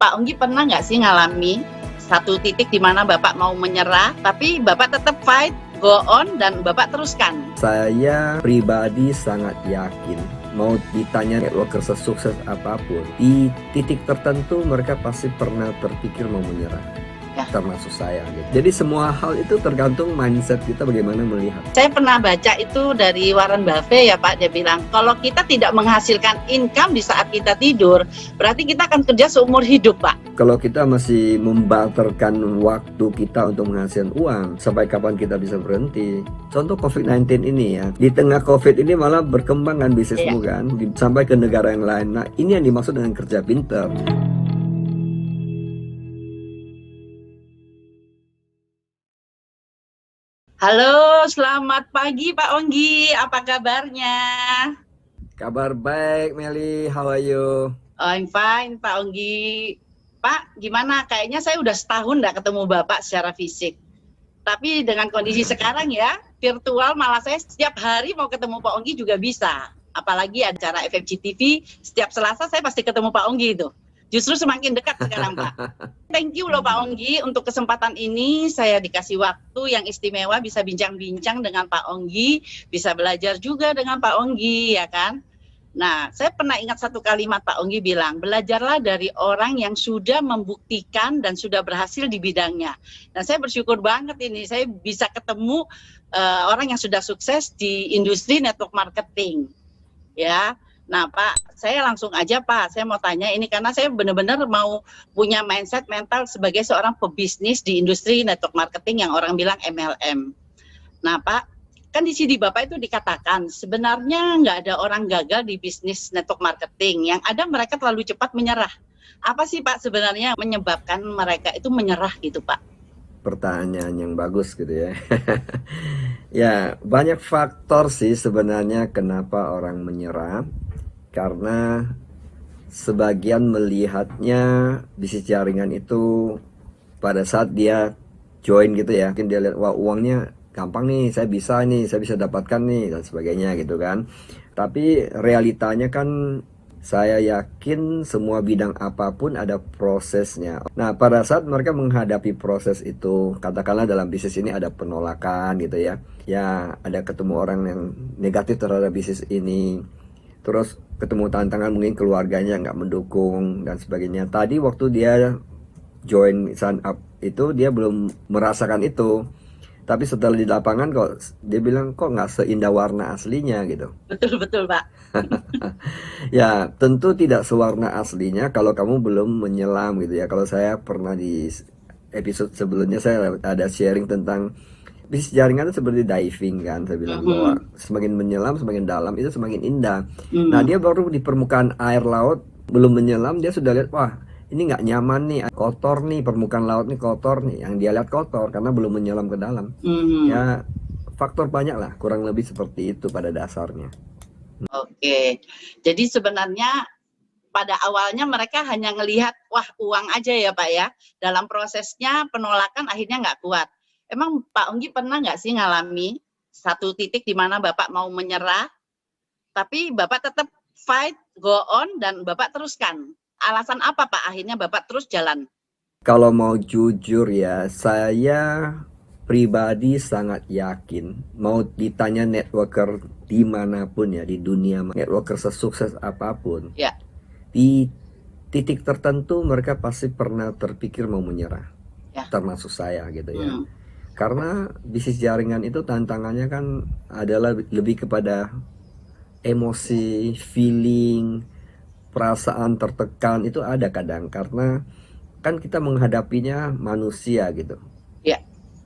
Pak Onggi pernah nggak sih ngalami satu titik di mana Bapak mau menyerah, tapi Bapak tetap fight, go on, dan Bapak teruskan? Saya pribadi sangat yakin, mau ditanya networker sesukses apapun, di titik tertentu mereka pasti pernah terpikir mau menyerah. Termasuk saya gitu. Jadi semua hal itu tergantung mindset kita bagaimana melihat. Saya pernah baca itu dari Warren Buffett ya Pak, dia bilang kalau kita tidak menghasilkan income di saat kita tidur, berarti kita akan kerja seumur hidup Pak. Kalau kita masih membarterkan waktu kita untuk menghasilkan uang, sampai kapan kita bisa berhenti? Contoh COVID-19 ini ya, di tengah COVID ini malah berkembang kan bisnismu kan, sampai ke negara yang lain. Nah ini yang dimaksud dengan kerja pintar. Halo, selamat pagi Pak Onggi, apa kabarnya? Kabar baik Meli, how are you? I'm fine Pak Onggi. Pak, gimana? Kayaknya saya udah setahun nggak ketemu Bapak secara fisik. Tapi dengan kondisi sekarang ya, virtual malah saya setiap hari mau ketemu Pak Onggi juga bisa. Apalagi acara FFG TV, setiap Selasa saya pasti ketemu Pak Onggi itu. Justru semakin dekat sekarang Pak. Thank you loh Pak Onggi untuk kesempatan ini. Saya dikasih waktu yang istimewa bisa bincang-bincang dengan Pak Onggi, bisa belajar juga dengan Pak Onggi ya kan. Nah, saya pernah ingat satu kalimat Pak Onggi bilang, belajarlah dari orang yang sudah membuktikan dan sudah berhasil di bidangnya. Nah, saya bersyukur banget ini, saya bisa ketemu orang yang sudah sukses di industri network marketing. Ya, nah Pak, saya langsung aja Pak, saya mau tanya ini karena saya benar-benar mau punya mindset mental sebagai seorang pebisnis di industri network marketing yang orang bilang MLM. Nah Pak, kan di CD Bapak itu dikatakan sebenarnya nggak ada orang gagal di bisnis network marketing, yang ada mereka terlalu cepat menyerah. Apa sih Pak sebenarnya menyebabkan mereka itu menyerah gitu Pak? Pertanyaan yang bagus gitu ya. Ya, banyak faktor sih sebenarnya kenapa orang menyerah. Karena sebagian melihatnya bisnis jaringan itu pada saat dia join gitu ya, mungkin dia lihat wah uangnya gampang nih, saya bisa dapatkan nih dan sebagainya gitu kan. Tapi realitanya kan saya yakin semua bidang apapun ada prosesnya. Nah pada saat mereka menghadapi proses itu, katakanlah dalam bisnis ini ada penolakan gitu ya, ya ada ketemu orang yang negatif terhadap bisnis ini, terus ketemu tantangan mungkin keluarganya nggak mendukung dan sebagainya. Tadi waktu dia join sign up itu dia belum merasakan itu, tapi setelah di lapangan kok dia bilang kok nggak seindah warna aslinya gitu. Betul Pak. Ya tentu tidak sewarna aslinya kalau kamu belum menyelam gitu ya. Kalau saya pernah di episode sebelumnya saya ada sharing tentang bisnis jaringan itu seperti diving kan, saya bilang bahwa semakin menyelam semakin dalam itu semakin indah. Nah dia baru di permukaan air laut belum menyelam dia sudah lihat wah ini nggak nyaman nih, kotor nih, permukaan laut nih kotor nih, yang dia lihat kotor karena belum menyelam ke dalam. Ya faktor banyak lah, kurang lebih seperti itu pada dasarnya. Oke, jadi sebenarnya pada awalnya mereka hanya ngelihat wah uang aja ya Pak ya, dalam prosesnya penolakan akhirnya nggak kuat. Emang Pak Onggi pernah nggak sih ngalami satu titik di mana Bapak mau menyerah, tapi Bapak tetap fight, go on, dan Bapak teruskan? Alasan apa Pak akhirnya Bapak terus jalan? Kalau mau jujur ya, saya pribadi sangat yakin, mau ditanya networker dimanapun ya di dunia, networker sesukses apapun, di titik tertentu mereka pasti pernah terpikir mau menyerah, termasuk saya gitu ya. Karena bisnis jaringan itu tantangannya kan adalah lebih kepada emosi, feeling, perasaan tertekan itu ada kadang karena kan kita menghadapinya manusia gitu.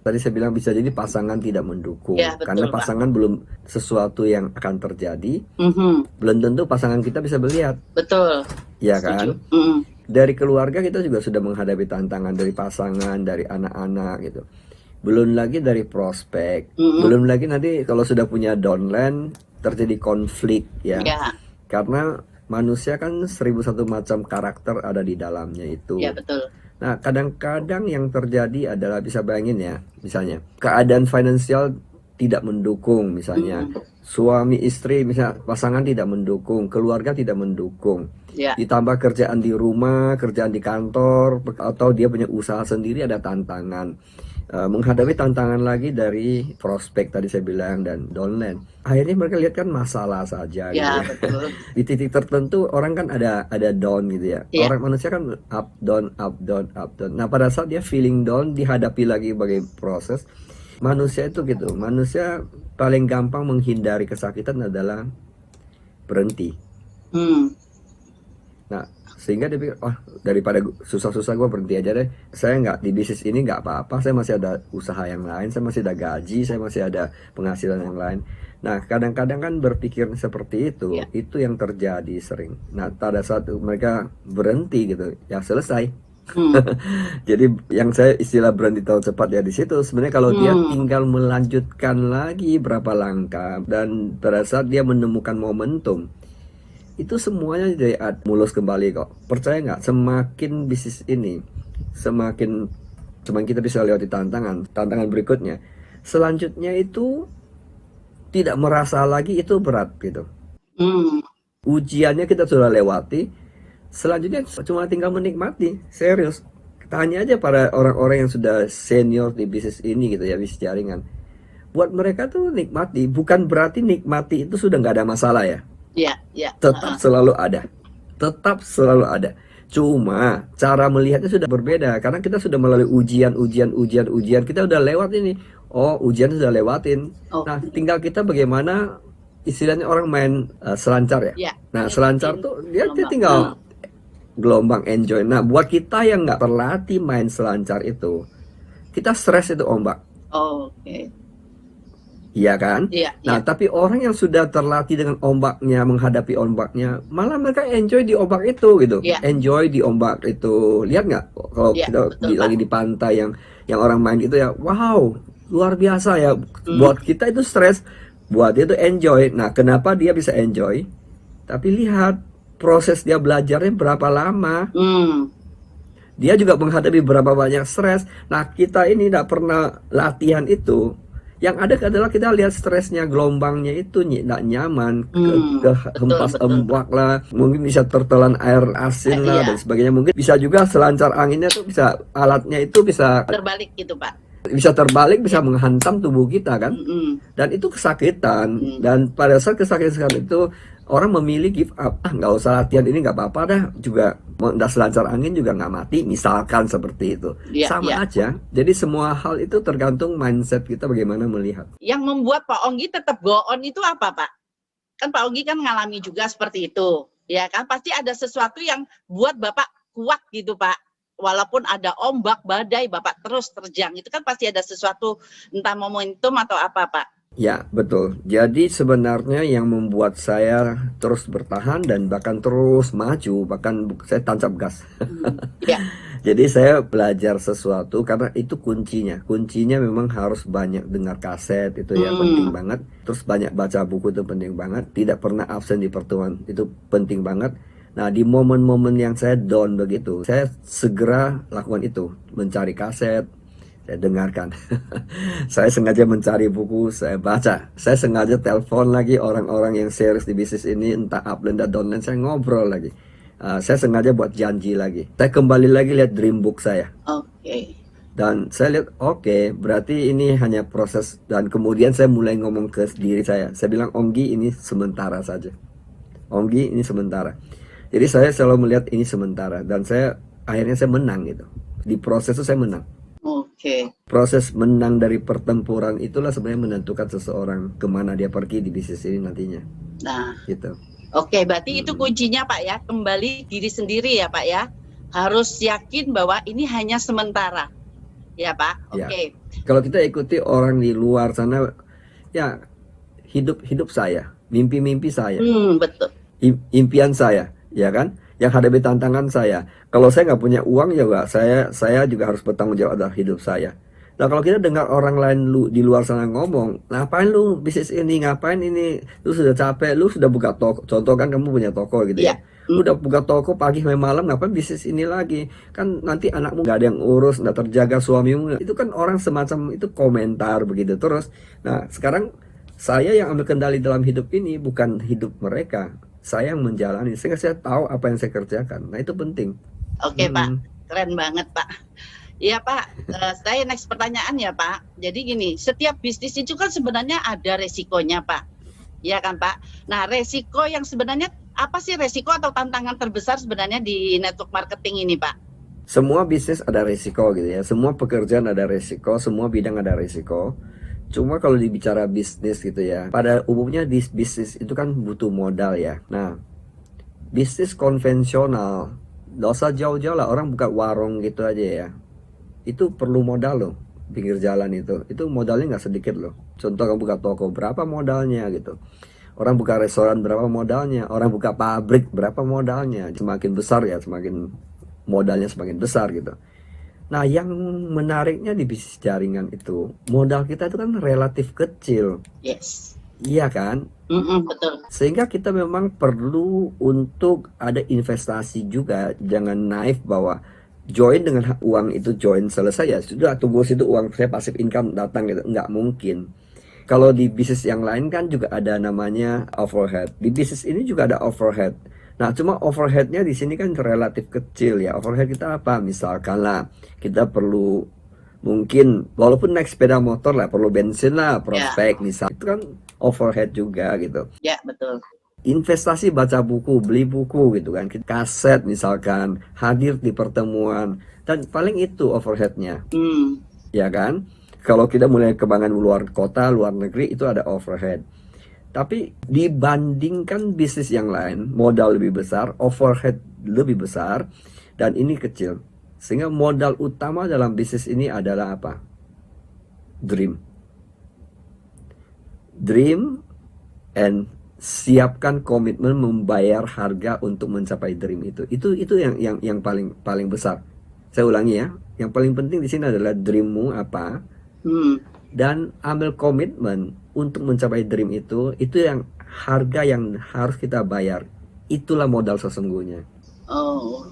Tadi saya bilang bisa jadi pasangan tidak mendukung karena pasangan Pak. Belum sesuatu yang akan terjadi, belum tentu pasangan kita bisa melihat. Betul. Ya kan? Dari keluarga kita juga sudah menghadapi tantangan dari pasangan, dari anak-anak gitu. Belum lagi dari prospek, belum lagi nanti kalau sudah punya downline terjadi konflik ya. Karena manusia kan 1001 macam karakter ada di dalamnya itu. Ya betul. Nah kadang-kadang yang terjadi adalah bisa bayangin ya, misalnya keadaan finansial tidak mendukung, misalnya Hmm. suami istri, misalnya pasangan tidak mendukung, keluarga tidak mendukung, Ya. ditambah kerjaan di rumah, kerjaan di kantor, atau dia punya usaha sendiri, ada tantangan. Menghadapi tantangan lagi dari prospek tadi saya bilang dan downline. Akhirnya mereka lihat kan masalah saja gitu Ya, ya. betul. Di titik tertentu orang kan ada down gitu ya. Ya. Orang manusia kan up down up down up down. Nah, pada saat dia feeling down, dihadapi lagi sebagai proses. Manusia itu gitu. Manusia paling gampang menghindari kesakitan adalah berhenti. Hmm. Nah, sehingga dia pikir, wah, daripada susah-susah gue berhenti aja deh. Saya nggak di bisnis ini nggak apa-apa, saya masih ada usaha yang lain, saya masih ada gaji, saya masih ada penghasilan yang lain. Nah, kadang-kadang kan berpikir seperti Ya. itu yang terjadi sering. Nah, pada saat mereka berhenti gitu, ya selesai. Hmm. Jadi yang saya istilah berhenti tahu cepat ya di situ. Sebenarnya kalau dia Hmm. tinggal melanjutkan lagi berapa langkah dan pada saat dia menemukan momentum, itu semuanya jadi mulus kembali kok. Percaya nggak? Semakin bisnis ini, semakin kita bisa lewati tantangan berikutnya. Selanjutnya itu tidak merasa lagi itu berat gitu. Hmm. Ujiannya kita sudah lewati. Selanjutnya cuma tinggal menikmati. Serius. Tanya aja para orang-orang yang sudah senior di bisnis ini gitu ya, bisnis jaringan. Buat mereka tuh nikmati, bukan berarti nikmati itu sudah nggak ada masalah ya. Ya, ya. Tetap selalu ada. Tetap selalu ada. Cuma cara melihatnya sudah berbeda karena kita sudah melalui ujian. Kita udah lewat ini. Oh, ujian sudah lewatin. Nah, Oke. tinggal kita bagaimana istilahnya orang main selancar ya. Ya. Nah, selancar Ikutin tuh dia gelombang. tinggal gelombang enjoy. Nah, buat kita yang nggak terlatih main selancar itu, kita stres itu ombak. Oke. Iya kan? Iya, Nah, iya. tapi orang yang sudah terlatih dengan ombaknya, menghadapi ombaknya, malah mereka enjoy di ombak itu gitu. Iya. Enjoy di ombak itu. Lihat nggak kalau Iya, kita betul, Pak. lagi di pantai yang orang main gitu ya, wow, luar biasa ya. Buat kita itu stres, buat dia itu enjoy. Nah, kenapa dia bisa enjoy? Tapi lihat proses dia belajarnya berapa lama. Hmm. Dia juga menghadapi berapa banyak stres. Nah, kita ini tidak pernah latihan itu. Yang ada adalah kita lihat stresnya, gelombangnya itu tidak nyaman, hempas betul. embak lah, mungkin bisa tertelan air asin lah Iya. dan sebagainya. Mungkin bisa juga selancar anginnya tuh bisa, alatnya itu bisa Terbalik gitu, Pak. terbalik, bisa menghantam tubuh kita kan. Hmm. Dan itu kesakitan. Dan pada saat kesakitan itu orang memilih give up, nggak usah latihan ini, nggak apa-apa dah, juga udah selancar angin juga nggak mati, misalkan seperti itu. Iya, Sama iya. aja. Jadi semua hal itu tergantung mindset kita bagaimana melihat. Yang membuat Pak Onggi tetap go on itu apa, Pak? Kan Pak Onggi kan ngalami juga seperti itu, ya kan? Pasti ada sesuatu yang buat Bapak kuat gitu, Pak. Walaupun ada ombak, badai, Bapak terus terjang. Itu kan pasti ada sesuatu, entah momentum atau apa, Pak. Ya, betul. Jadi sebenarnya yang membuat saya terus bertahan dan bahkan terus maju, bahkan saya tancap gas. Ya. Jadi saya belajar sesuatu karena itu kuncinya. Kuncinya memang harus banyak dengar kaset, itu ya penting banget. Terus banyak baca buku, itu penting banget. Tidak pernah absen di pertemuan, itu penting banget. Nah, di momen-momen yang saya down begitu, saya segera lakukan itu, mencari kaset, saya dengarkan. Saya sengaja mencari buku, saya baca. Saya sengaja telepon lagi orang-orang yang serius di bisnis ini, entah upline dan downline, saya ngobrol lagi. Saya sengaja buat janji lagi. Saya kembali lagi lihat dream book saya. Oke. Dan saya lihat, oke, berarti ini hanya proses. Dan kemudian saya mulai ngomong ke diri saya. Saya bilang, Onggi ini sementara saja. Onggi ini sementara. Jadi saya selalu melihat ini sementara. Dan akhirnya saya menang gitu. Di proses itu saya menang. Oke. Proses menang dari pertempuran itulah sebenarnya menentukan seseorang kemana dia pergi di bisnis ini nantinya. Nah, Gitu. oke, berarti itu kuncinya, Pak ya. Kembali diri sendiri ya, Pak ya. Harus yakin bahwa ini hanya sementara. Ya, Pak. Ya. Oke. Kalau kita ikuti orang di luar sana, ya hidup saya, mimpi-mimpi saya, Betul. impian saya, ya kan? Yang hadapi tantangan saya. Kalau saya nggak punya uang juga, saya juga harus bertanggung jawab atas hidup saya. Nah kalau kita dengar orang lain di luar sana ngomong, ngapain lu bisnis ini, ngapain ini, lu sudah capek, lu sudah buka toko, contoh kan kamu punya toko gitu Iya. ya, lu udah buka toko pagi sampai malam, ngapain bisnis ini lagi, kan nanti anakmu nggak ada yang urus, nggak terjaga, suamimu, itu kan orang semacam itu komentar begitu terus. Nah sekarang saya yang ambil kendali dalam hidup ini, bukan hidup mereka, saya yang menjalani, sehingga saya tahu apa yang saya kerjakan. Nah itu penting. Oke, Pak. Keren banget, Pak. Iya, Pak. Saya next pertanyaan ya, Pak. Jadi gini, setiap bisnis itu kan sebenarnya ada resikonya, Pak. Iya kan, Pak? Nah, resiko yang sebenarnya apa sih resiko atau tantangan terbesar sebenarnya di network marketing ini, Pak? Semua bisnis ada resiko gitu ya, semua pekerjaan ada resiko, semua bidang ada resiko. Cuma kalau dibicara bisnis gitu ya, pada umumnya di bisnis itu kan butuh modal ya. Nah, bisnis konvensional, nggak usah jauh-jauh lah, orang buka warung gitu aja ya, itu perlu modal loh. Pinggir jalan itu modalnya nggak sedikit loh. Contoh kamu buka toko, berapa modalnya gitu. Orang buka restoran, berapa modalnya. Orang buka pabrik, berapa modalnya. Semakin besar ya, semakin modalnya semakin besar gitu. Nah yang menariknya di bisnis jaringan itu, modal kita itu kan relatif kecil. Yes. Iya kan? Betul. Sehingga kita memang perlu untuk ada investasi juga. Jangan naif bahwa join dengan uang itu join selesai ya sudah, tunggu situ uang saya pasif income datang gitu, nggak mungkin. Kalau di bisnis yang lain kan juga ada namanya overhead, di bisnis ini juga ada overhead. Nah cuma overheadnya di sini kan relatif kecil ya. Overhead kita apa, misalkan lah kita perlu mungkin walaupun naik sepeda motor lah perlu bensin lah, prospek misal, itu kan overhead juga gitu. Ya, betul. Investasi baca buku, beli buku gitu kan, kaset misalkan, hadir di pertemuan, dan paling itu overheadnya, ya kan? Kalau kita mulai kembangan luar kota, luar negeri, itu ada overhead. Tapi dibandingkan bisnis yang lain, modal lebih besar, overhead lebih besar, dan ini kecil. Sehingga modal utama dalam bisnis ini adalah apa? Dream. Dream and siapkan komitmen membayar harga untuk mencapai dream itu. Itu yang paling besar. Saya ulangi ya, yang paling penting di sini adalah dreammu apa, dan ambil komitmen untuk mencapai dream itu yang harga yang harus kita bayar. Itulah modal sesungguhnya. Oh,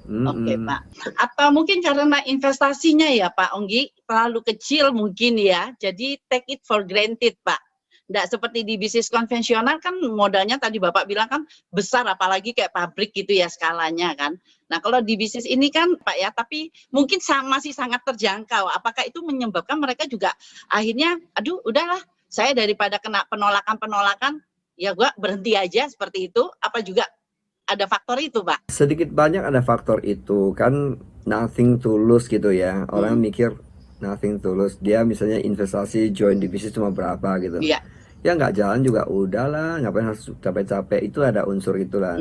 oke, Pak. Atau mungkin karena investasinya ya Pak Onggi terlalu kecil mungkin ya, jadi take it for granted, Pak. Nggak seperti di bisnis konvensional kan modalnya tadi Bapak bilang kan besar, apalagi kayak pabrik gitu ya skalanya kan. Nah kalau di bisnis ini kan Pak ya, tapi mungkin masih sangat terjangkau. Apakah itu menyebabkan mereka juga akhirnya, aduh udahlah, saya daripada kena penolakan, ya gua berhenti aja seperti itu, apa juga ada faktor itu Pak? Sedikit banyak ada faktor itu, kan nothing to lose gitu ya. Orang mikir nothing to lose, dia misalnya investasi join di bisnis cuma berapa gitu. Iya. Ya nggak jalan juga udahlah, ngapain harus capek-capek, itu ada unsur itulah.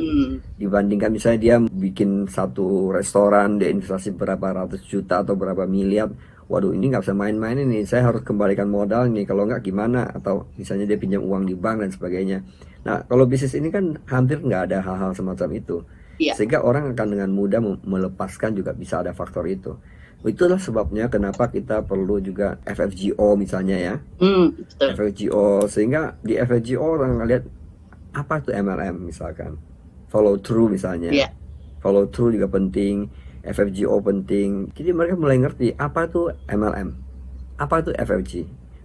Dibandingkan misalnya dia bikin satu restoran, dia investasi berapa ratus juta atau berapa miliar, waduh ini nggak bisa main-main ini, saya harus kembalikan modal nih, kalau nggak gimana, atau misalnya dia pinjam uang di bank dan sebagainya. Nah kalau bisnis ini kan hampir nggak ada hal-hal semacam itu, sehingga orang akan dengan mudah melepaskan, juga bisa ada faktor itu. Itulah sebabnya kenapa kita perlu juga FFGO misalnya ya. Betul. FFGO, sehingga di FFGO orang lihat apa itu MLM misalkan, follow through misalnya. Follow through juga penting, FFGO penting. Jadi mereka mulai ngerti apa itu MLM, apa itu FFG,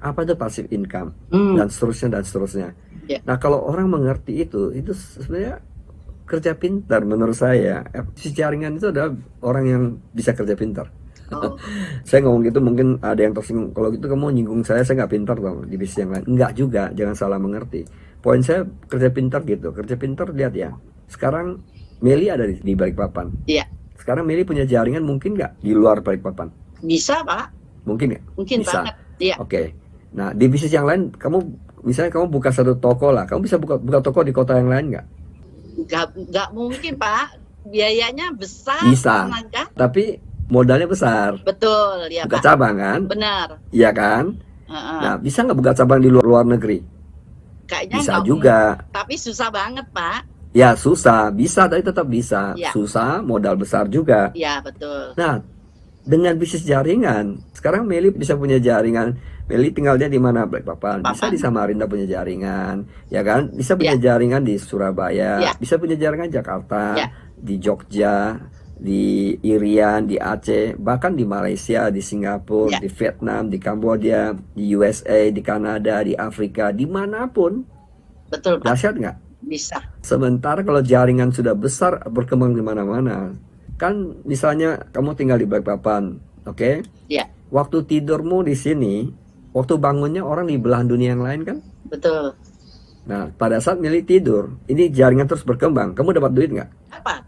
apa itu passive income, dan seterusnya. Nah kalau orang mengerti itu sebenarnya kerja pintar menurut saya. Jaringan itu adalah orang yang bisa kerja pintar. Saya ngomong gitu mungkin ada yang tersinggung, kalau gitu kamu nyinggung saya nggak pintar dong di bisnis yang lain. Enggak juga, jangan salah mengerti. Poin saya kerja pintar gitu. Kerja pintar, lihat ya, sekarang Meli ada di Balikpapan. Iya. Sekarang Meli punya jaringan mungkin nggak di luar Balikpapan? Bisa Pak. Mungkin nggak? Mungkin bisa banget. Iya. Oke. Nah di bisnis yang lain, kamu misalnya kamu buka satu toko lah, kamu bisa buka toko di kota yang lain nggak? Nggak mungkin Pak, biayanya besar. Bisa, tapi modalnya besar. Betul, ya buka Pak. Cabang kan? Benar. Iya kan? Nah, bisa nggak buka cabang di luar negeri? Kayaknya bisa juga. Tapi susah banget Pak. Ya susah, bisa tapi tetap bisa. Ya. Susah, modal besar juga. Iya betul. Nah, dengan bisnis jaringan. Sekarang Meli bisa punya jaringan. Meli tinggalnya di mana, Balikpapan? Bisa di Papan. Samarinda punya jaringan, ya kan? Bisa punya Ya, jaringan di Surabaya, ya, bisa punya jaringan Jakarta, ya, di Jogja, di Irian, di Aceh, bahkan di Malaysia, di Singapura, ya, di Vietnam, di Kamboja, di USA, di Kanada, di Afrika, dimanapun. betul Pak. Dahsyat nggak? Bisa. Sementara kalau jaringan sudah besar berkembang di mana-mana, kan misalnya kamu tinggal di Balikpapan, oke? Ya, Waktu tidurmu di sini, waktu bangunnya orang di belahan dunia yang lain kan? betul. Nah, pada saat milih tidur, ini jaringan terus berkembang. Kamu dapat duit nggak? Apa?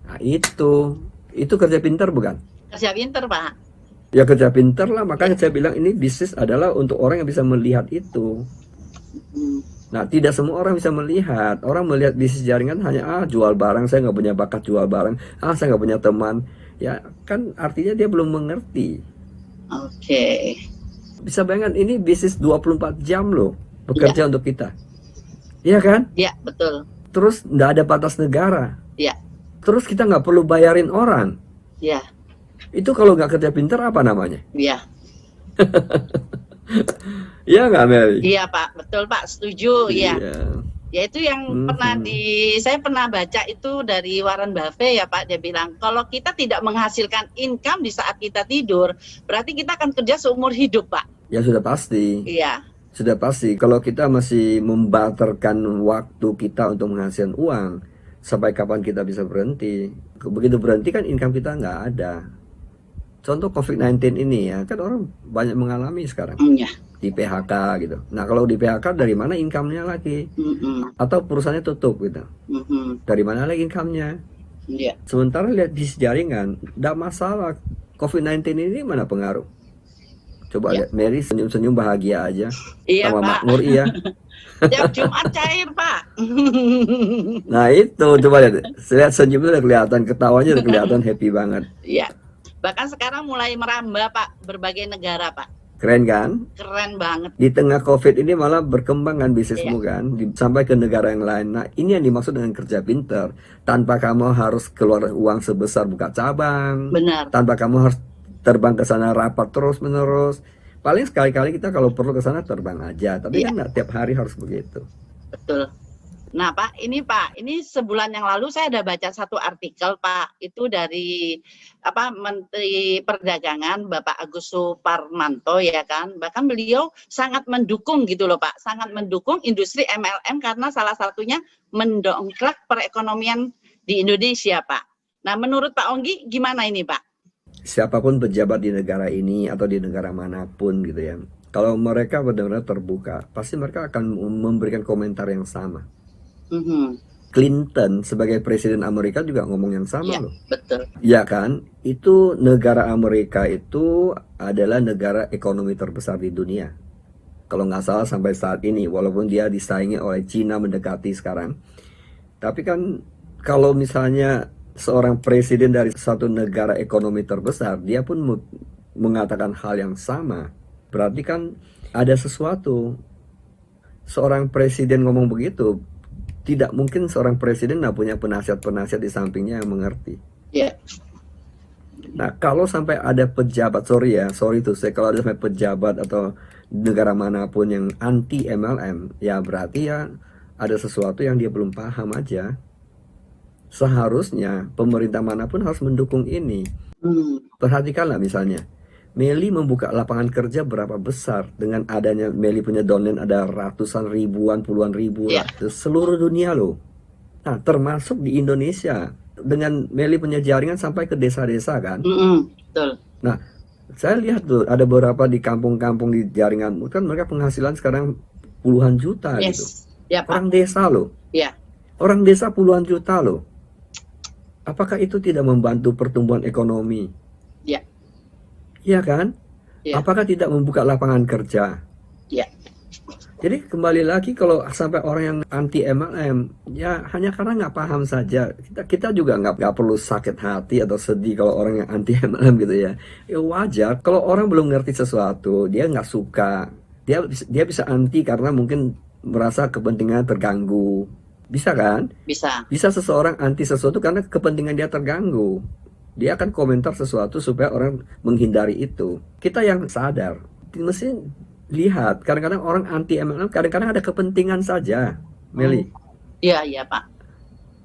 Nah, itu kerja pintar bukan? Kerja pinter Pak. Ya kerja pintar lah, makanya saya bilang ini bisnis adalah untuk orang yang bisa melihat itu. Hmm, Nah, tidak semua orang bisa melihat. Orang melihat bisnis jaringan hanya jual barang, saya nggak punya bakat jual barang, saya nggak punya teman. Ya kan artinya dia belum mengerti. Oke. Bisa bayangkan ini bisnis 24 jam loh Ya, bekerja untuk kita. Iya kan? ya, betul. Terus nggak ada batas negara. Ya, Terus kita nggak perlu bayarin orang. ya, Itu kalau nggak kerja pintar apa namanya? ya. Iya nggak Mary? Iya Pak, betul Pak, setuju. Ya, Iya. ya itu yang saya pernah baca itu dari Warren Buffett ya Pak. Dia bilang kalau kita tidak menghasilkan income di saat kita tidur, berarti kita akan kerja seumur hidup Pak. Ya sudah pasti. Iya, Sudah pasti. Kalau kita masih membarterkan waktu kita untuk menghasilkan uang, sampai kapan kita bisa berhenti? Begitu berhenti kan income kita nggak ada. Contoh COVID-19 ini ya, kan orang banyak mengalami sekarang. ya. Di PHK gitu. Nah kalau di PHK dari mana income-nya lagi? Mm-mm, Atau perusahaannya tutup gitu. mm-mm. Dari mana lagi income-nya? Iya, Sementara lihat di jaringan, tidak masalah. COVID-19 ini mana pengaruh? Coba ya. lihat Mary senyum-senyum bahagia aja. Iya Sama Pak. makmur iya. Tiap Jumat cair Pak. Nah itu coba lihat senyumnya udah kelihatan, ketawanya udah kelihatan happy banget. Iya. Bahkan sekarang mulai merambah Pak, berbagai negara Pak. Keren kan? Keren banget. Di tengah COVID ini malah berkembang kan bisnismu Iya. kan, sampai ke negara yang lain. Nah ini yang dimaksud dengan kerja pinter. Tanpa kamu harus keluar uang sebesar buka cabang, Benar. tanpa kamu harus terbang ke sana rapat terus menerus. Paling sekali-kali kita kalau perlu ke sana terbang aja. Tapi Iya. kan nggak tiap hari harus begitu. Betul. Nah Pak, ini sebulan yang lalu saya ada baca satu artikel Pak, itu dari Menteri Perdagangan Bapak Agus Suparmanto ya kan, bahkan beliau sangat mendukung gitu loh Pak, sangat mendukung industri MLM karena salah satunya mendongkrak perekonomian di Indonesia Pak. Nah menurut Pak Onggi gimana ini Pak? Siapapun pejabat di negara ini atau di negara manapun gitu ya, kalau mereka benar-benar terbuka, pasti mereka akan memberikan komentar yang sama. Mhm. Clinton sebagai presiden Amerika juga ngomong yang sama Iya, loh. betul. Ya kan? Itu negara Amerika itu adalah negara ekonomi terbesar di dunia. Kalau nggak salah sampai saat ini, walaupun dia disaingi oleh Cina mendekati sekarang. Tapi kan kalau misalnya seorang presiden dari satu negara ekonomi terbesar, dia pun mengatakan hal yang sama. Berarti kan ada sesuatu. Seorang presiden ngomong begitu, tidak mungkin seorang presiden nggak punya penasihat-penasihat di sampingnya yang mengerti. Iya. Nah, kalau sampai ada pejabat, sorry tuh saya, kalau ada sampai pejabat atau negara manapun yang anti MLM, ya berarti ya ada sesuatu yang dia belum paham aja. Seharusnya pemerintah manapun harus mendukung ini. Perhatikanlah misalnya, Meli membuka lapangan kerja berapa besar dengan adanya Meli punya downline ada ratusan ribuan, puluhan ribu Iya. lah, seluruh dunia loh. Nah, termasuk di Indonesia dengan Meli punya jaringan sampai ke desa-desa kan. Betul. Nah, saya lihat tuh ada beberapa di kampung-kampung di jaringanmu kan mereka penghasilan sekarang puluhan juta gitu. Yes. Ya Pak. Orang desa loh. Ya. Orang desa puluhan juta loh. Apakah itu tidak membantu pertumbuhan ekonomi? Ya. Iya kan? Ya. Apakah tidak membuka lapangan kerja? Ya. Jadi kembali lagi kalau sampai orang yang anti MLM, ya hanya karena nggak paham saja. Kita juga nggak perlu sakit hati atau sedih kalau orang yang anti MLM gitu ya. Ya wajar. Kalau orang belum ngerti sesuatu, dia nggak suka. Dia bisa anti karena mungkin merasa kepentingan terganggu. Bisa kan? Bisa. Bisa seseorang anti sesuatu karena kepentingan dia terganggu. Dia akan komentar sesuatu supaya orang menghindari itu. Kita yang sadar, mesti lihat. Kadang-kadang orang anti MLM, kadang-kadang ada kepentingan saja, Meli. Iya, iya Pak.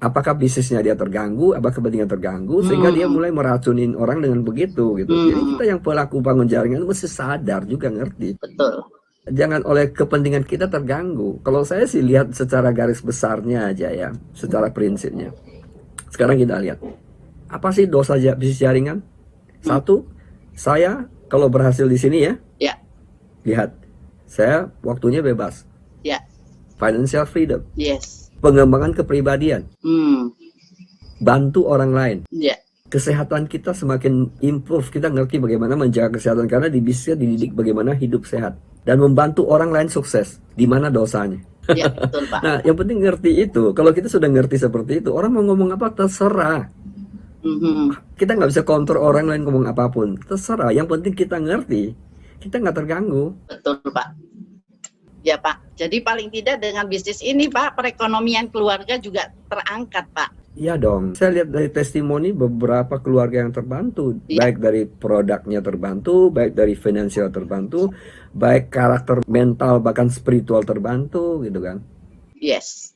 Apakah bisnisnya dia terganggu, apakah kepentingan terganggu, sehingga dia mulai meracunin orang dengan begitu gitu. Jadi kita yang pelaku bangun jaringan mesti sadar juga, ngerti. Betul. Jangan oleh kepentingan kita terganggu. Kalau saya sih lihat secara garis besarnya aja ya, secara prinsipnya. Sekarang kita lihat, apa sih dosa bisnis jaringan? Satu, saya kalau berhasil di sini ya, Ya. lihat, saya waktunya bebas. Ya. Financial freedom. Yes. Pengembangan kepribadian. Bantu orang lain. Ya. Kesehatan kita semakin improve. Kita ngerti bagaimana menjaga kesehatan karena di bisnisnya dididik bagaimana hidup sehat dan membantu orang lain sukses. Di mana dosanya? Ya, betul Pak. Nah, yang penting ngerti itu. Kalau kita sudah ngerti seperti itu, orang mau ngomong apa terserah. Kita nggak bisa kontrol orang lain ngomong apapun. Terserah. Yang penting kita ngerti. Kita nggak terganggu. Betul Pak. Ya Pak. Jadi paling tidak dengan bisnis ini Pak, perekonomian keluarga juga terangkat Pak. Iya dong. Saya lihat dari testimoni beberapa keluarga yang terbantu. Ya. Baik dari produknya terbantu, baik dari finansial terbantu, baik karakter mental bahkan spiritual terbantu gitu kan. Yes.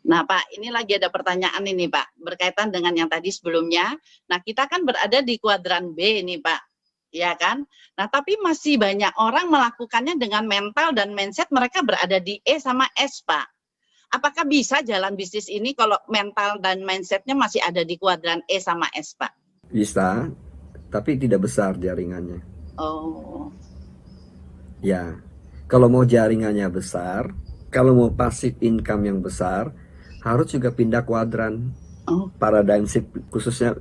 Nah Pak, ini lagi ada pertanyaan ini Pak, berkaitan dengan yang tadi sebelumnya. Nah kita kan berada di kuadran B nih Pak, ya kan? Nah tapi masih banyak orang melakukannya dengan mental dan mindset mereka berada di E sama S Pak. Apakah bisa jalan bisnis ini kalau mental dan mindsetnya masih ada di kuadran E sama S Pak? Bisa, tapi tidak besar jaringannya. Oh. Ya, kalau mau jaringannya besar, kalau mau passive income yang besar, harus juga pindah kuadran. Paradigm shift khususnya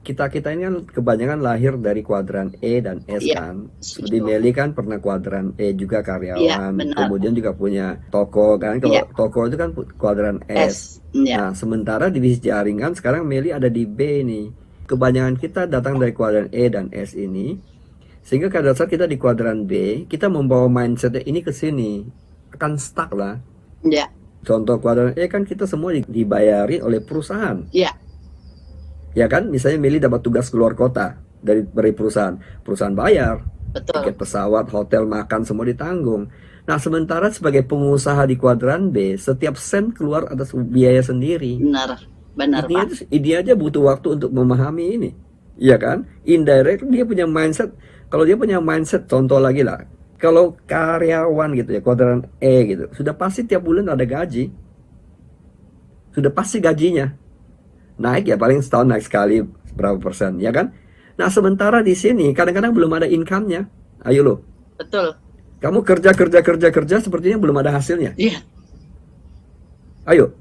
kita ini kan kebanyakan lahir dari kuadran E dan S kan. Seperti Meli kan pernah kuadran E juga karyawan, kemudian juga punya toko kan. Kalau toko itu kan kuadran S. Nah, sementara di bisnis jaringan sekarang Meli ada di B nih. Kebanyakan kita datang dari kuadran E dan S ini. Sehingga pada saat kita di kuadran B, kita membawa mindset ini ke sini. Akan stuck lah. Ya. Contoh kuadran E kan kita semua dibayari oleh perusahaan. Iya. Ya kan, misalnya Meli dapat tugas keluar kota dari perusahaan bayar, tiket pesawat, hotel, makan semua ditanggung. Nah, sementara sebagai pengusaha di kuadran B, setiap sen keluar atas biaya sendiri. Benar Pak. Ini aja butuh waktu untuk memahami ini, iya kan? Indirect dia punya mindset. Kalau dia punya mindset, contoh lagi lah, kalau karyawan gitu ya, kuadran E gitu, sudah pasti tiap bulan ada gaji, sudah pasti gajinya. Naik ya paling setahun naik sekali berapa persen, ya kan? Nah sementara di sini kadang-kadang belum ada income-nya. Ayo lo. Betul. Kamu kerja sepertinya belum ada hasilnya. Iya. Ayo.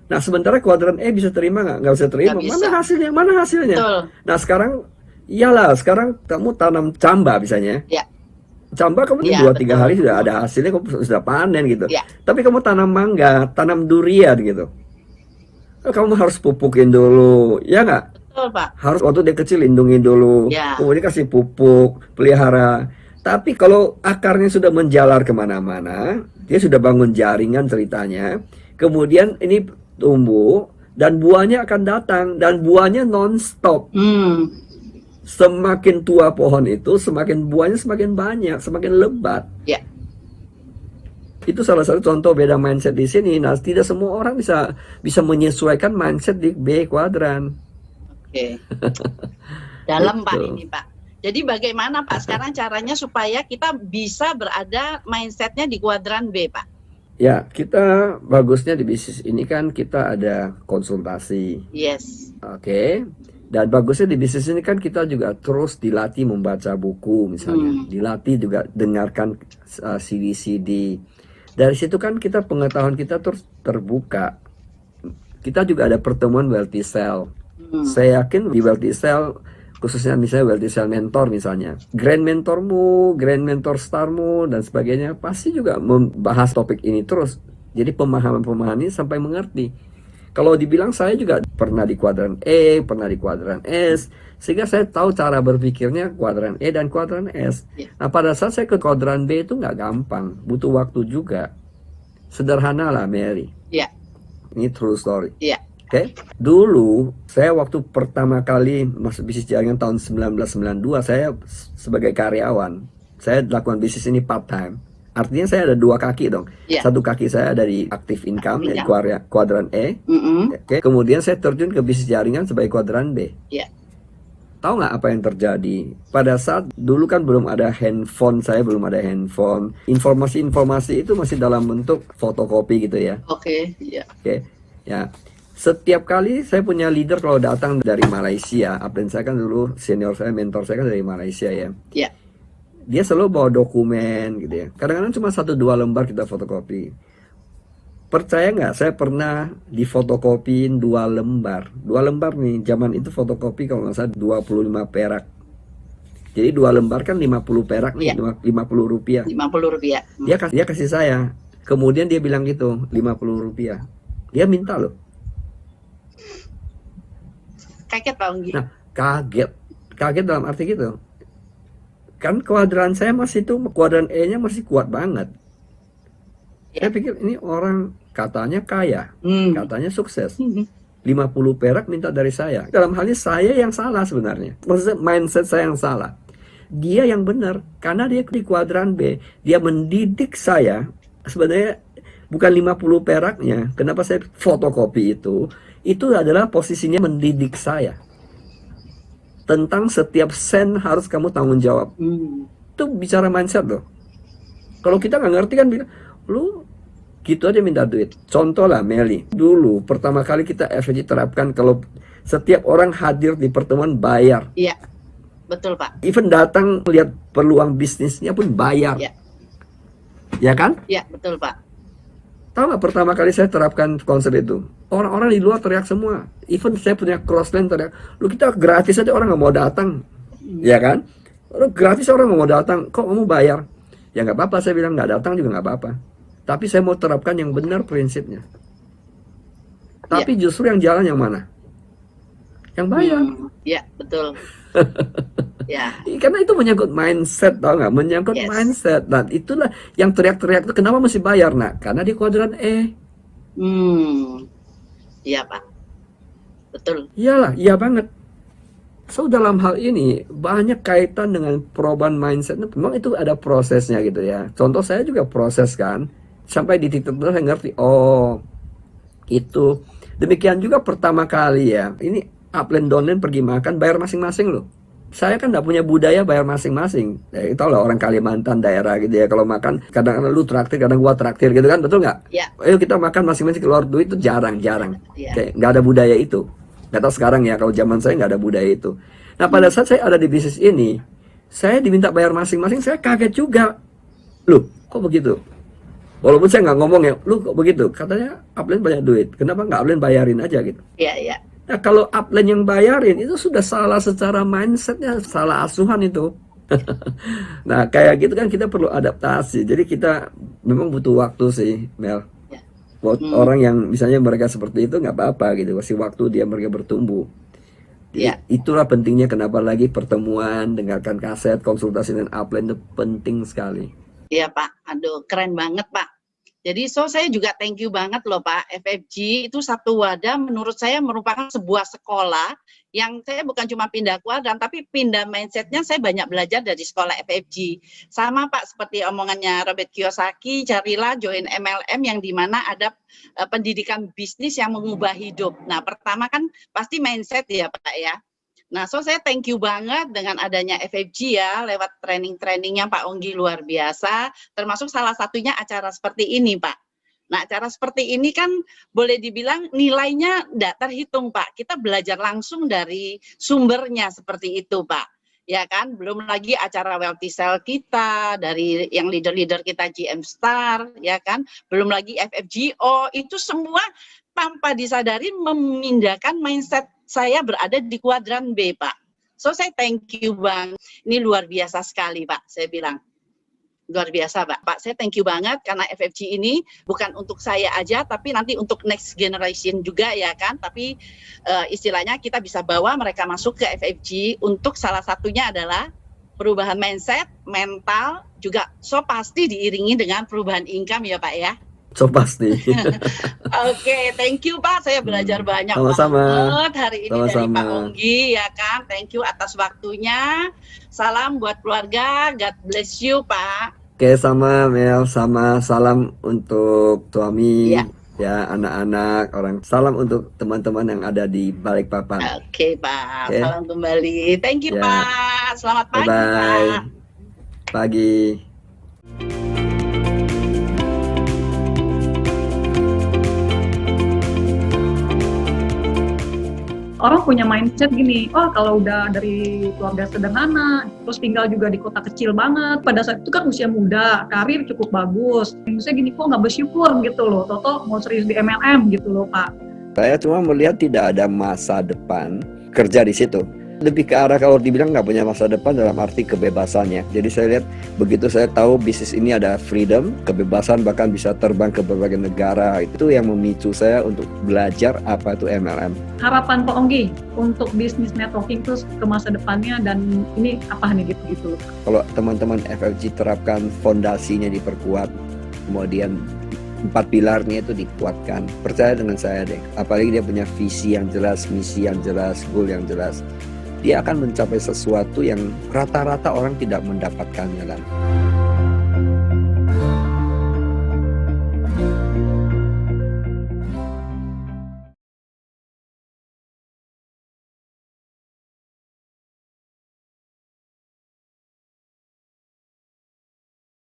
Nah sementara kuadran E bisa terima nggak? Nggak bisa terima. Mana hasilnya? Betul. Nah sekarang kamu tanam camba misalnya. Ya. Camba kamu 2-3 hari sudah ada hasilnya, kamu sudah panen gitu. Ya. Tapi kamu tanam mangga, tanam durian gitu. Kamu harus pupukin dulu, ya nggak? Betul Pak. Harus waktu dia kecil lindungin dulu, kemudian kasih pupuk, pelihara. Tapi kalau akarnya sudah menjalar kemana-mana, dia sudah bangun jaringan ceritanya, kemudian ini tumbuh dan buahnya akan datang dan buahnya non-stop. Semakin tua pohon itu, semakin buahnya semakin banyak, semakin lebat. Ya. Itu salah satu contoh beda mindset di sini. Nah, tidak semua orang bisa menyesuaikan mindset di B kuadran. Oke. Dalam Pak ini Pak. Jadi bagaimana Pak sekarang caranya supaya kita bisa berada mindsetnya di kuadran B Pak? Ya, kita bagusnya di bisnis ini kan kita ada konsultasi. Yes. Oke. Dan bagusnya di bisnis ini kan kita juga terus dilatih membaca buku misalnya. Dilatih juga dengarkan CD-CD. Dari situ kan kita pengetahuan kita terus terbuka. Kita juga ada pertemuan Wealthy Cell. Saya yakin di Wealthy Cell, khususnya misalnya Wealthy Cell Mentor misalnya, Grand Mentormu, Grand Mentor Starmu dan sebagainya pasti juga membahas topik ini terus. Jadi pemahaman-pemahaman ini sampai mengerti. Kalau dibilang saya juga pernah di kuadran E, pernah di kuadran S, sehingga saya tahu cara berpikirnya kuadran E dan kuadran S. Nah pada saat saya ke kuadran B itu nggak gampang, butuh waktu juga. Sederhana lah Mary. Iya. Ini true story. Iya. Oke, dulu saya waktu pertama kali masuk bisnis jaringan tahun 1992, saya sebagai karyawan, saya lakukan bisnis ini part time. Artinya saya ada dua kaki dong. Ya. Satu kaki saya dari active income, Active kuadran E. Oke, kemudian saya terjun ke bisnis jaringan sebagai kuadran B. Ya. Tahu nggak apa yang terjadi? Pada saat dulu kan belum ada handphone, saya belum ada handphone. Informasi-informasi itu masih dalam bentuk fotokopi gitu ya. Oke, ya. Oke, ya. Setiap kali saya punya leader kalau datang dari Malaysia, upline saya kan dulu senior saya, mentor saya kan dari Malaysia ya. Ya. Dia selalu bawa dokumen gitu ya. Kadang-kadang cuma 1-2 lembar kita fotokopi. Percaya nggak, saya pernah difotokopiin 2 lembar. 2 lembar nih, zaman itu fotokopi kalau nggak salah 25 perak. Jadi 2 lembar kan 50 perak nih, 50 rupiah. 50 rupiah. Dia kasih saya. Kemudian dia bilang gitu, 50 rupiah. Dia minta loh. Kaget Pak Onggi. Nah, kaget dalam arti gitu. Kan kuadran saya masih itu, kuadran E-nya masih kuat banget. Ya. Saya pikir ini orang katanya kaya, katanya sukses. 50 perak minta dari saya. Dalam hal ini saya yang salah sebenarnya. Maksudnya mindset saya yang salah. Dia yang benar, karena dia di kuadran B. Dia mendidik saya, sebenarnya bukan 50 peraknya. Kenapa saya fotokopi itu adalah posisinya mendidik saya. Tentang setiap sen harus kamu tanggung jawab. Itu bicara mindset loh. Kalau kita nggak ngerti kan bilang, lu gitu aja minta duit. Contoh lah Meli, dulu pertama kali kita FFG terapkan kalau setiap orang hadir di pertemuan bayar. Iya, betul Pak. Even datang lihat peluang bisnisnya pun bayar. Iya. Ya kan? Iya, betul Pak. Tahu nggak pertama kali saya terapkan konsep itu? Orang-orang di luar teriak semua. Even saya punya crossline teriak, lu kita gratis aja orang nggak mau datang. Ya kan? Gratis orang nggak mau datang, kok kamu bayar? Ya nggak apa-apa, saya bilang nggak datang juga nggak apa-apa. Tapi saya mau terapkan yang benar prinsipnya. Tapi justru yang jalan yang mana? Yang bayar. Iya, betul. Ya. Karena itu menyangkut mindset, tau nggak? Menyangkut mindset. Dan itulah yang teriak-teriak itu kenapa mesti bayar, nak? Karena di kuadran E. Iya Pak. Betul. Iyalah, iya banget. So dalam hal ini banyak kaitan dengan perubahan mindset. Memang itu ada prosesnya gitu ya. Contoh saya juga proses kan. Sampai di titik tertentu saya ngerti. Oh, itu. Demikian juga pertama kali ya. Ini upline downline pergi makan bayar masing-masing loh. Saya kan nggak punya budaya bayar masing-masing. Ya, itu lah orang Kalimantan daerah gitu ya. Kalau makan kadang-kadang lu traktir, kadang gua traktir gitu kan, betul nggak? Ya. Ayo kita makan masing-masing keluar duit itu jarang. Ya. Kayak nggak ada budaya itu. Nggak tahu sekarang ya. Kalau zaman saya nggak ada budaya itu. Nah pada saat saya ada di bisnis ini, saya diminta bayar masing-masing. Saya kaget juga. Loh, kok begitu? Walaupun saya nggak ngomong ya, lu kok begitu? Katanya upline banyak duit. Kenapa nggak upline bayarin aja gitu? Iya, iya. Nah kalau upline yang bayarin itu sudah salah secara mindsetnya, salah asuhan itu. Nah kayak gitu kan kita perlu adaptasi. Jadi kita memang butuh waktu sih, Mel. Ya. Buat orang yang misalnya mereka seperti itu nggak apa-apa gitu, kasih waktu dia mereka bertumbuh. Jadi, itulah pentingnya kenapa lagi pertemuan, dengarkan kaset, konsultasi dengan upline itu penting sekali. Iya Pak, aduh keren banget Pak. Jadi saya juga thank you banget loh Pak. FFG itu satu wadah menurut saya merupakan sebuah sekolah yang saya bukan cuma pindah kuadran tapi pindah mindsetnya. Saya banyak belajar dari sekolah FFG. Sama Pak seperti omongannya Robert Kiyosaki, carilah join MLM yang dimana ada pendidikan bisnis yang mengubah hidup. Nah pertama kan pasti mindset ya Pak ya. Nah, saya thank you banget dengan adanya FFG ya, lewat training-trainingnya Pak Onggi luar biasa, termasuk salah satunya acara seperti ini Pak. Nah, acara seperti ini kan boleh dibilang nilainya tidak terhitung Pak, kita belajar langsung dari sumbernya seperti itu Pak. Ya kan, belum lagi acara Wealthy Cell kita, dari yang leader-leader kita GM Star, ya kan, belum lagi FFGO, itu semua tanpa disadari memindahkan mindset saya berada di kuadran B, Pak. Saya thank you Bang. Ini luar biasa sekali, Pak. Saya bilang. Luar biasa, Pak. Pak, saya thank you banget karena FFG ini bukan untuk saya aja, tapi nanti untuk next generation juga ya kan. Tapi istilahnya kita bisa bawa mereka masuk ke FFG untuk salah satunya adalah perubahan mindset, mental, juga pasti diiringi dengan perubahan income ya Pak ya. So pasti. Oke, thank you Pak. Saya belajar banyak Sama-sama. banget hari ini dari Sama-sama. Pak Onggi ya kan. Thank you atas waktunya. Salam buat keluarga. God bless you Pak. Oke, sama Mel, sama salam untuk suami, Iya. ya anak-anak, orang. Salam untuk teman-teman yang ada di Balikpapan. Oke Pak. Oke. Salam kembali. Thank you Ya. Pak. Selamat pagi Bye-bye. Pak. Pagi. Orang punya mindset gini, oh kalau udah dari keluarga sederhana, terus tinggal juga di kota kecil banget, pada saat itu kan usia muda, karir cukup bagus. Maksudnya gini, kok nggak bersyukur gitu loh, Toto mau serius di MLM gitu loh Pak. Saya cuma melihat tidak ada masa depan kerja di situ. Lebih ke arah kalau dibilang nggak punya masa depan dalam arti kebebasannya. Jadi saya lihat begitu saya tahu bisnis ini ada freedom, kebebasan, bahkan bisa terbang ke berbagai negara. Itu yang memicu saya untuk belajar apa itu MLM. Harapan Pak Onggi untuk bisnis networking terus ke masa depannya dan ini apa nih gitu-gitu. Kalau teman-teman FFG terapkan fondasinya diperkuat, kemudian 4 pilarnya itu dikuatkan. Percaya dengan saya deh, apalagi dia punya visi yang jelas, misi yang jelas, goal yang jelas. Dia akan mencapai sesuatu yang rata-rata orang tidak mendapatkannya kan.